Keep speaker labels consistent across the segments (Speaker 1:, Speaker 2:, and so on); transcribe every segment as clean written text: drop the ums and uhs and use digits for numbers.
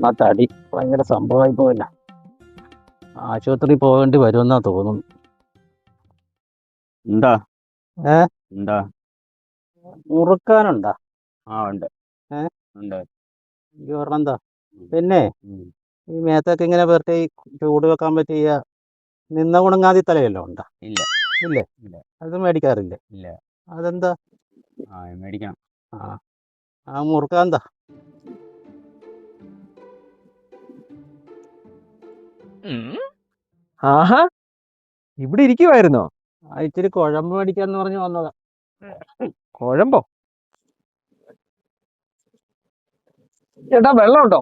Speaker 1: ആ തടി ഭയങ്കര സംഭവമായി പോയില്ല. ആശുപത്രി പോകേണ്ടി വരുമെന്നാ തോന്നുന്നു.
Speaker 2: എന്താ
Speaker 1: ഏ
Speaker 2: എന്താ
Speaker 1: മുറുക്കാനുണ്ടാ?
Speaker 2: ഉണ്ട്.
Speaker 1: ഏ
Speaker 2: ഉണ്ട്.
Speaker 1: എനിക്ക് പറഞ്ഞ എന്താ പിന്നെ ഈ മേത്തൊക്കെ ഇങ്ങനെ വെറുതെ ഈ ചൂട് വെക്കാൻ പറ്റിയ നിന്ന കുണങ്ങാതി തലയല്ലോ ഉണ്ടാ?
Speaker 2: ഇല്ല.
Speaker 1: ഇല്ലേ?
Speaker 2: ഇല്ല.
Speaker 1: അത് മേടിക്കാറില്ലേ?
Speaker 2: ഇല്ല.
Speaker 1: അതെന്താ?
Speaker 2: മേടിക്കണം.
Speaker 1: ആ മുറുക്കാന്താ?
Speaker 3: ആഹാ, ഇവിടെ ഇരിക്കുവായിരുന്നോ?
Speaker 1: ഇച്ചിരി കുഴമ്പ് മേടിക്കാന്ന് പറഞ്ഞു വന്നതാ.
Speaker 3: കുഴമ്പോ? ചേട്ടാ വെള്ളമുണ്ടോ?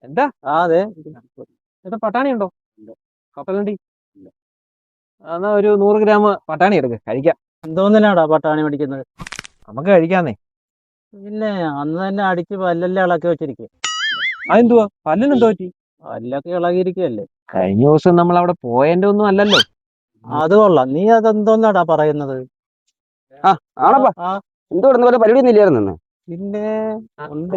Speaker 3: എന്താ?
Speaker 1: അതെ.
Speaker 3: ചേട്ടാ പട്ടാണി ഉണ്ടോ? കപ്പലണ്ടി? എന്നാ ഒരു 100 ഗ്രാം പട്ടാണി എടുക്ക്, കഴിക്കാം.
Speaker 1: എന്തോന്നിനാടാ പട്ടാണി മേടിക്കുന്നത്?
Speaker 3: നമുക്ക് കഴിക്കാന്നേ.
Speaker 1: പിന്നെ അന്ന് തന്നെ അടിച്ച് പല്ലെല്ലാം ഇളക്കി വെച്ചിരിക്കുക.
Speaker 3: അതെന്തുവാ, പല്ലിന് എന്തോ പറ്റി?
Speaker 1: പല്ലൊക്കെ ഇളകിയിരിക്കുകയല്ലേ.
Speaker 3: കഴിഞ്ഞ ദിവസം നമ്മൾ അവിടെ പോയതിന്റെ ഒന്നും അല്ലല്ലോ.
Speaker 1: അത് കൊള്ളാം. നീ അതെന്തോന്നാടാ പറയുന്നത്?
Speaker 2: എന്തോ പരിപാടി ഒന്നും ഇല്ലായിരുന്നു.
Speaker 1: പിന്നെ ഉണ്ട്.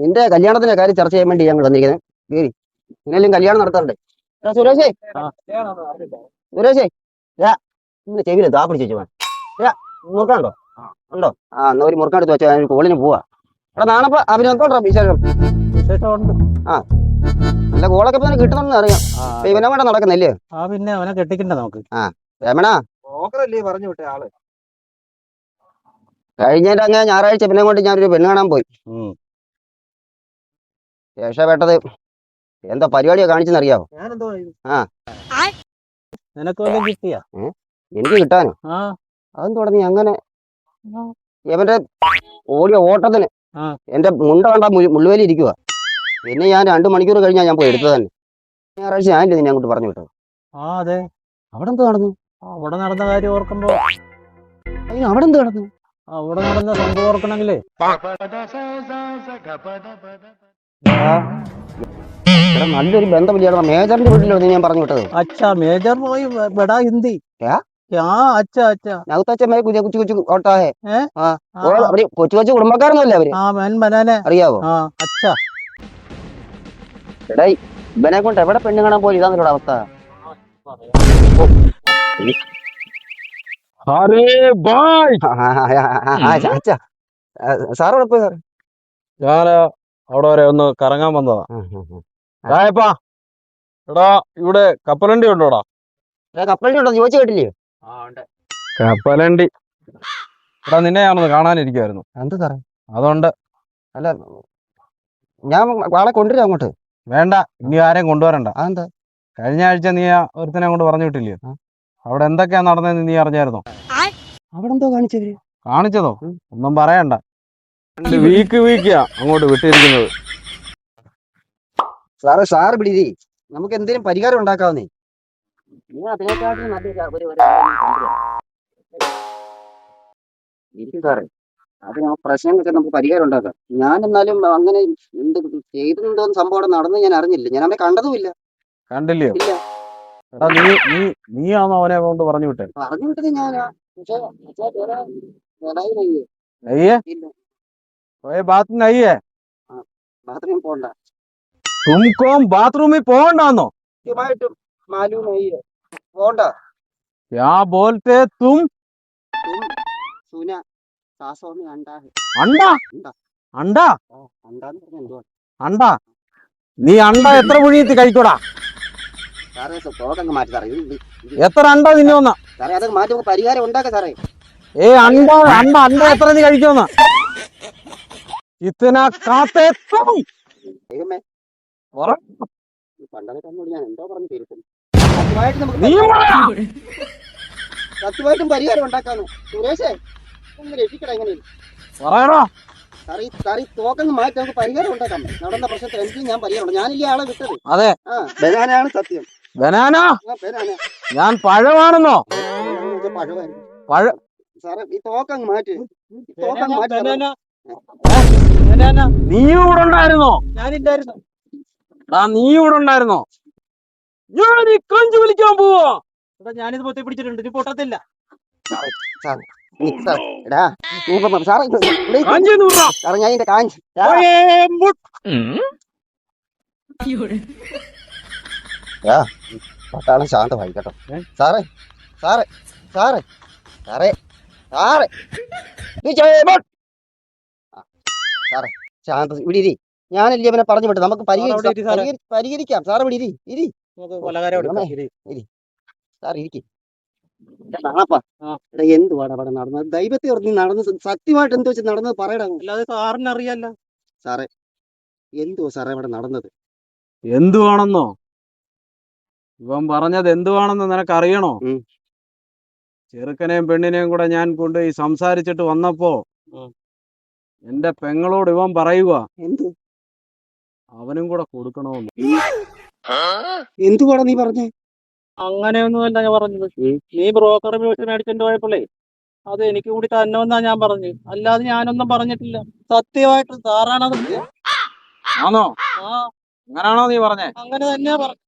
Speaker 2: നിന്റെ കല്യാണത്തിന്റെ കാര്യം ചർച്ച ചെയ്യാൻ വേണ്ടി ഞങ്ങൾ വന്നിരിക്കുന്നത്. ഇന്നലെയും കല്യാണം നടത്താറുണ്ട്. സുരേഷേ സുരേഷേ ഇന്ന് ചെവിയില് താ പിടിച്ചു മുറുക്കാണ്ടോ? ഉണ്ടോ? എന്നാ ഒരു മുറുക്കാൻ എടുത്ത് വെച്ചാൽ കോളിന് പോവാ. എടാ നാണപ്പ അഭിനന്ദോണ്ടാ വിശേഷം.
Speaker 1: വിശേഷമുണ്ട്.
Speaker 2: നല്ല കോളൊക്കെ തന്നെ കിട്ടണമെന്ന് അറിയാം. ഇവനെ വേണ്ട നടക്കുന്നല്ലേ?
Speaker 1: പിന്നെ അവനെ കെട്ടിക്കണ്ട നമുക്ക്.
Speaker 2: രമണ പറഞ്ഞു വിട്ട ആള് കഴിഞ്ഞതിന്റെ അങ്ങനെ ഞായറാഴ്ച പിന്നെ കൊണ്ട് ഞാനൊരു പെണ്ണ് കാണാൻ പോയി. രക്ഷപ്പെട്ടത് എന്താ പരിപാടിയാ കാണിച്ചെന്നറിയാവോ?
Speaker 1: നിനക്ക് വല്ലതും കിട്ടിയാ?
Speaker 2: എനിക്ക് കിട്ടാനോ? അതും തുടങ്ങി അങ്ങനെ ഇവന്റെ ഓടിയ ഓട്ടത്തിന് എന്റെ മുണ്ട കണ്ട മുള്ളുവേലി ഇരിക്കുക. പിന്നെ ഞാൻ 2 മണിക്കൂർ കഴിഞ്ഞാൽ ഞാൻ പോയി എടുത്തത് തന്നെ. ഞായറാഴ്ച ഞാനില്ല നിന്നെ അങ്ങോട്ട് പറഞ്ഞു വിട്ടത്.
Speaker 1: അതെ.
Speaker 2: അവിടെ എന്തോ നടന്നു?
Speaker 1: അവിടെ നടന്ന കാര്യം ഓർക്കുമ്പോ
Speaker 2: അവിടെ എന്തോ നടന്നു?
Speaker 1: അവിടെ നടന്ന സംഭവം ഓർക്കണെങ്കിലേ
Speaker 2: നല്ലൊരു ബന്ധമില്ലാതെ മേജറിന്റെ വീട്ടിലോ ഞാൻ പറഞ്ഞു വിട്ടത്.
Speaker 1: അച്ഛാ മേജർ പോയി ബടാ ഹിന്ദി. അച്ഛാ അച്ഛാ
Speaker 2: കൊച്ചു കൊച്ചു കുടുംബക്കാരൊന്നുമല്ല അവര്. അറിയാവോ?
Speaker 1: അച്ഛാ
Speaker 2: എടാ ഇവനെ കൊണ്ട് എവിടെ പെണ്ണ് കാണാൻ പോയി ഇതാന്നൊരു അവസ്ഥ. സാറോടെ പോയി സാറേ.
Speaker 1: ഞാന് അവിടെ വരെ ഒന്ന് കറങ്ങാൻ വന്നതാ. എടാ ഇവിടെ കപ്പലണ്ടി ഉണ്ടോടാ?
Speaker 2: കപ്പലണ്ടി ഉണ്ടോ ചോദിച്ചു കേട്ടില്ലേ?
Speaker 1: കപ്പലണ്ടി എടാ നിന്നെ ഞാനൊന്ന് കാണാനിരിക്കുവായിരുന്നു.
Speaker 2: എന്താ സാറേ?
Speaker 1: അതുകൊണ്ട്
Speaker 2: അല്ല ഞാൻ ആളെ കൊണ്ടുവരാം അങ്ങോട്ട്.
Speaker 1: വേണ്ട, ഇനി ആരെയും കൊണ്ടുവരണ്ട.
Speaker 2: അതെന്താ?
Speaker 1: കഴിഞ്ഞ ആഴ്ച നീ ഒരുത്തനെ കൊണ്ട് പറഞ്ഞു വിട്ടില്ലേ? അവിടെ എന്തൊക്കെയാ നടന്നതെന്ന് നീ അറിഞ്ഞായിരുന്നോ?
Speaker 2: അവിടെ എന്തോ കാണിച്ചവര്?
Speaker 1: കാണിച്ചതോ? ഒന്നും പറയണ്ട. വീക്കാ അങ്ങോട്ട് വിട്ടിരിക്കുന്നത്.
Speaker 2: സാറ് പിടിതി നമുക്ക് എന്തെങ്കിലും പരിഹാരം ഉണ്ടാക്കാവുന്നേ. സാറേ അത് പ്രശ്നങ്ങൾക്ക് നമുക്ക് പരിഹാരം ഉണ്ടാക്കാം. ഞാൻ എന്നാലും അങ്ങനെ എന്ത് ചെയ്തിട്ടുണ്ടോന്ന് സംഭവം അവിടെ നടന്നു ഞാൻ അറിഞ്ഞില്ല. ഞാൻ അവനെ കണ്ടതുമില്ല.
Speaker 1: കണ്ടില്ലയോ?
Speaker 2: ഇല്ല.
Speaker 1: എടാ നീയാണോ അവനെ കൊണ്ട് പറഞ്ഞു വിട്ടേ?
Speaker 2: പറഞ്ഞു വിട്ടത് ഞാനാ. ബാത്റൂമിൽ പോണ്ട.
Speaker 1: തുംകോം ബാത്റൂമിൽ പോകണ്ടാന്നോ?
Speaker 2: കൃത്യമായിട്ടും പോണ്ട.
Speaker 1: क्या बोलते तुम?
Speaker 2: सुना सासों में अंडा है.
Speaker 1: अंडा? अंडा? अंडा? നീ അണ്ട എത്ര പുഴിയത്തി കഴിക്കോടാ? എത്ര അണ്ട തിന്നോന്ന?
Speaker 2: സാറേ അതൊക്കെ മാറ്റി പരിഹാരം ഉണ്ടാക്കാം സാറേ.
Speaker 1: അണ്ട അണ്ട അണ്ട എത്ര നീ കഴിക്കോന്ന? ഇത്തന കാത്തേ
Speaker 2: ഞാൻ എന്തോ പറഞ്ഞു തീരുന്നു. സത്യമായിട്ടും പരിഹാരം ഉണ്ടാക്കാന്ന്. സുരേഷേ ഒന്ന് രക്ഷിക്കടാ. എങ്ങനെ സാറി തോക്കങ്ങ് മാറ്റി നമുക്ക് പരിഹാരം ഉണ്ടാക്കാം. നടന്ന പ്രശ്നത്തിൽ എനിക്ക് ഞാൻ പരിഹാരം. ഞാനില്ലേ ആളെ വിട്ടത്.
Speaker 1: അതെ,
Speaker 2: ബനാനയാണ് സത്യം.
Speaker 1: ബനാന? ഞാൻ പഴമാണെന്നോ?
Speaker 2: സാറേ ഈ തോക്കങ്ങ് മാറ്റി.
Speaker 1: നീ ഇവിടെ ഉണ്ടായിരുന്നോ? ഞാനില്ലായിരുന്നു. നീ ഇവിടെ ഉണ്ടായിരുന്നോ? ഞാൻ ഈ കൊഞ്ച് വിളിക്കാൻ പോവാ. ഞാനിത് പൊത്തി പിടിച്ചിട്ടുണ്ട്. ഇത് പൊട്ടത്തില്ല.
Speaker 2: എടാ സാറേ
Speaker 3: കാഞ്ചി 100 രൂപ.
Speaker 2: സാറേ ഞാൻ ഇതിന്റെ കാഞ്ച് പട്ടാളം ശാന്തമായി കേട്ടോ. സാറേ സാറേ സാറേ സാറേ സാറേ സാറേ ശാന്ത ഇവിടെ ഇരി. ഞാനല്ലേ അവനെ പറഞ്ഞു വിട്ടു. നമുക്ക് പരിഹരിക്കാം. സാറ് ഇവിടെ ഇരി. സാർ ഇരിക്കും. എന്തുവാടാ അവിടെ നടന്നത്? ദൈവത്തെ ഓർത്ത് നീ നടന്നത് സത്യമായിട്ട് എന്തോ വെച്ച് നടന്നത് പറയടാ.
Speaker 1: അല്ലാതെ സാറിന് അറിയാലോ.
Speaker 2: സാറേ എന്തുവാ സാറേ അവിടെ നടന്നത്?
Speaker 1: എന്തുവാണെന്നോ? ഇവൻ പറഞ്ഞത് എന്തുവാണെന്ന് നിനക്ക് അറിയണോ? ചെറുക്കനെയും പെണ്ണിനെയും കൂടെ ഞാൻ കൊണ്ടുപോയി സംസാരിച്ചിട്ട് വന്നപ്പോ എന്റെ പെങ്ങളോട് ഇവൻ പറയുക
Speaker 2: എന്ത്
Speaker 1: അവനും കൂടെ കൊടുക്കണമെന്ന്.
Speaker 2: എന്തുവാടാ നീ പറഞ്ഞേ?
Speaker 1: അങ്ങനെയൊന്നുമല്ല ഞാൻ പറഞ്ഞത്. നീ ബ്രോക്കർ മേടിച്ചിട്ട് പോയപ്പോളേ അത് എനിക്ക് കൂടി തന്നോന്നാ ഞാൻ പറഞ്ഞു. അല്ലാതെ ഞാനൊന്നും പറഞ്ഞിട്ടില്ല. സത്യമായിട്ട് സാറാണത്.
Speaker 3: ആണോ?
Speaker 1: ആ
Speaker 3: അങ്ങനാണോ നീ പറഞ്ഞേ?
Speaker 1: അങ്ങനെ തന്നെയാ പറഞ്ഞു.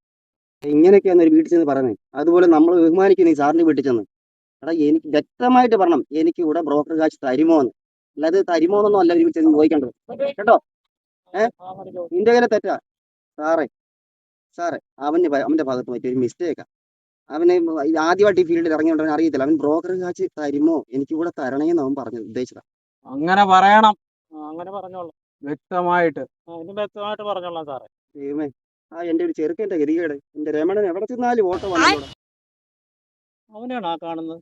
Speaker 2: ഇങ്ങനെയൊക്കെയാണ് ഒരു വീട്ടിൽ ചെന്ന് പറഞ്ഞേ. അതുപോലെ നമ്മൾ ബഹുമാനിക്കുന്ന ഈ സാറിന്റെ വീട്ടിൽ ചെന്ന് എടാ എനിക്ക് വ്യക്തമായിട്ട് പറയണം, എനിക്ക് ഇവിടെ ബ്രോക്കർ കാശ് തരുമോ എന്ന്. അല്ലാതെ തരുമോ എന്നൊന്നും അല്ല ഒരു വീട്ടിൽ ചെന്ന് ചോദിക്കേണ്ടത് കേട്ടോ. നിന്റെ കയ്യിലെ തെറ്റാ സാറേ. സാറേ അവന്റെ ഭാഗത്ത് പറ്റിയ ഒരു മിസ്റ്റേക്കാ. അവന് ആദ്യമായിട്ട് ഈ ഫീൽഡിൽ ഇറങ്ങിയോണ്ടവൻ അറിയത്തില്ല. അവൻ ബ്രോക്കർ കാശ് തരുമോ, എനിക്ക് കൂടെ തരണേന്ന് അവൻ പറഞ്ഞത് ഉദ്ദേശിച്ചതാ.
Speaker 1: അങ്ങനെ പറയണം. അങ്ങനെ പറഞ്ഞോളാം വ്യക്തമായിട്ട്. വ്യക്തമായിട്ട് പറഞ്ഞോളാം സാറേ.
Speaker 2: ദൈവമേ, എന്റെ ഒരു ചെറുക്കന്റെ ഗതികേട്. എന്റെ രമണൻ എവിടെ ചെന്നാലും ഓട്ടോ വന്നോളാം.
Speaker 1: അവനെയാണോ കാണുന്നത്?